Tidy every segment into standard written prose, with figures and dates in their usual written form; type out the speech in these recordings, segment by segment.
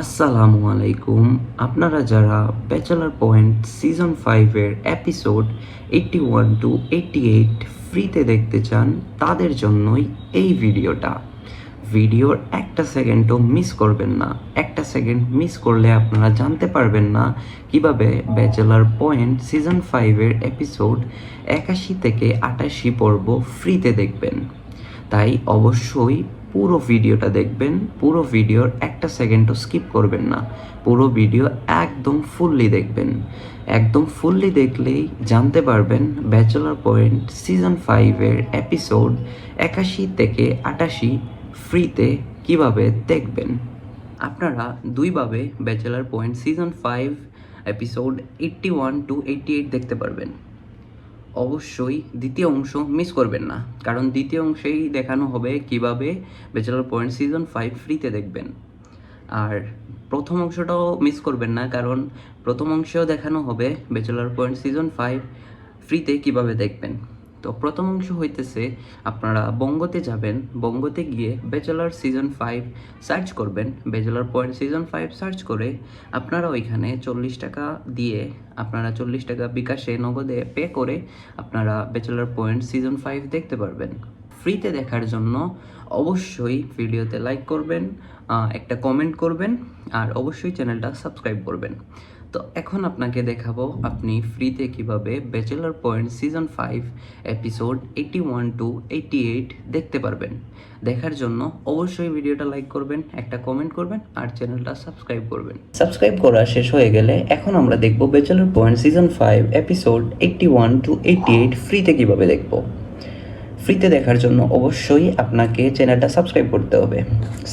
আসসালামু আলাইকুম। আপনারা যারা ব্যাচেলার পয়েন্ট সিজন 5 এর এপিসোড 81 টু 88 ফ্রিতে দেখতে চান, তাদের জন্যই এই ভিডিওটা। ভিডিওর একটা সেকেন্ডও মিস করবেন না। একটা সেকেন্ড মিস করলে আপনারা জানতে পারবেন না কিভাবে ব্যাচেলার পয়েন্ট সিজন 5 এর এপিসোড 81 থেকে 88 পর্ব ফ্রিতে দেখবেন। তাই অবশ্যই পুরো ভিডিওটা দেখবেন। পুরো ভিডিওর একটা সেকেন্ডও স্কিপ করবেন না। পুরো ভিডিও একদম ফুললি দেখবেন। একদম ফুললি দেখলেই জানতে পারবেন ব্যাচেলর পয়েন্ট সিজন 5 এর এপিসোড 81 থেকে 88 ফ্রিতে কিভাবে দেখবেন। আপনারা দুইভাবে bachelor point season 5 episode 81 to 88 দেখতে পারবেন। অবশ্যই দ্বিতীয় অংশ মিস করবেন না, কারণ দ্বিতীয় অংশেই দেখানো হবে কিভাবে ব্যাচেলর পয়েন্ট সিজন 5 ফ্রিতে দেখবেন। আর প্রথম অংশটাও মিস করবেন না, কারণ প্রথম অংশেও দেখানো হবে ব্যাচেলর পয়েন্ট সিজন 5 ফ্রিতে কিভাবে দেখবেন। তো প্রথম অংশ হইতেছে, আপনারা বঙ্গতে যাবেন, বঙ্গতে গিয়ে ব্যাচেলর সিজন 5 সার্চ করবেন। ব্যাচেলর পয়েন্ট সিজন 5 সার্চ করে আপনারা ওইখানে 40 টাকা দিয়ে, আপনারা 40 টাকা বিকাশে নগদে পে করে আপনারা ব্যাচেলর পয়েন্ট সিজন 5 দেখতে পারবেন। ফ্রিতে দেখার জন্য অবশ্যই ভিডিওতে লাইক করবেন, একটা কমেন্ট করবেন, আর অবশ্যই চ্যানেলটা সাবস্ক্রাইব করবেন। তো এখন আপনাকে দেখাবো আপনি ফ্রিতে কিভাবে bachelor point season 5 episode 81 to 88 দেখতে পারবেন। দেখার জন্য অবশ্যই ভিডিওটা লাইক করবেন, একটা কমেন্ট করবেন, আর চ্যানেলটা সাবস্ক্রাইব করবেন। সাবস্ক্রাইব করা শেষ হয়ে গেলে এখন আমরা দেখব bachelor point season 5 episode 81 to 88 ফ্রিতে কিভাবে দেখব। ফ্রিতে দেখার জন্য অবশ্যই আপনাকে চ্যানেলটা সাবস্ক্রাইব করতে হবে।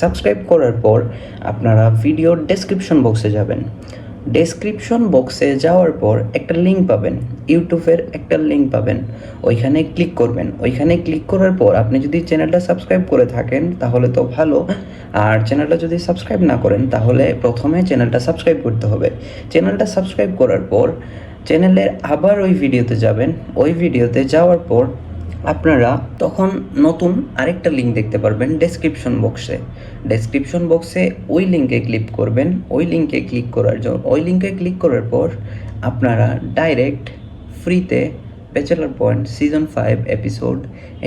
সাবস্ক্রাইব করার পর আপনারা ভিডিওর ডেসক্রিপশন বক্সে যাবেন। ডেসক্রিপশন বক্সে যাওয়ার পর একটা লিঙ্ক পাবেন, ইউটিউবের একটা লিঙ্ক পাবেন, ওইখানে ক্লিক করবেন। ওইখানে ক্লিক করার পর আপনি যদি চ্যানেলটা সাবস্ক্রাইব করে থাকেন তাহলে তো ভালো, আর চ্যানেলটা যদি সাবস্ক্রাইব না করেন তাহলে প্রথমে চ্যানেলটা সাবস্ক্রাইব করতে হবে। চ্যানেলটা সাবস্ক্রাইব করার পর চ্যানেলের আবার ওই ভিডিওতে যাবেন। ওই ভিডিওতে যাওয়ার পর আপনারা তখন নতুন আরেকটা লিঙ্ক দেখতে পারবেন ডেসক্রিপশন বক্সে। ডেসক্রিপশন বক্সে ওই লিঙ্কে ক্লিক করবেন। ওই লিঙ্কে ক্লিক করার পর আপনারা ডাইরেক্ট ফ্রিতে bachelor point season 5 episode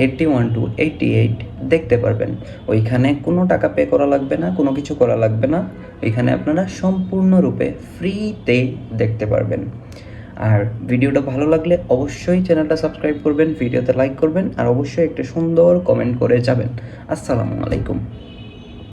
81 to 88 দেখতে পারবেন। ওইখানে কোনো টাকা পে করা লাগবে না, কোনো কিছু করা লাগবে না। ওইখানে আপনারা সম্পূর্ণরূপে ফ্রিতে দেখতে পারবেন। আর ভিডিওটা ভালো লাগলে অবশ্যই চ্যানেলটা সাবস্ক্রাইব করবেন, ভিডিওতে লাইক করবেন, আর অবশ্যই একটা সুন্দর কমেন্ট করে যাবেন। আসসালামু আলাইকুম।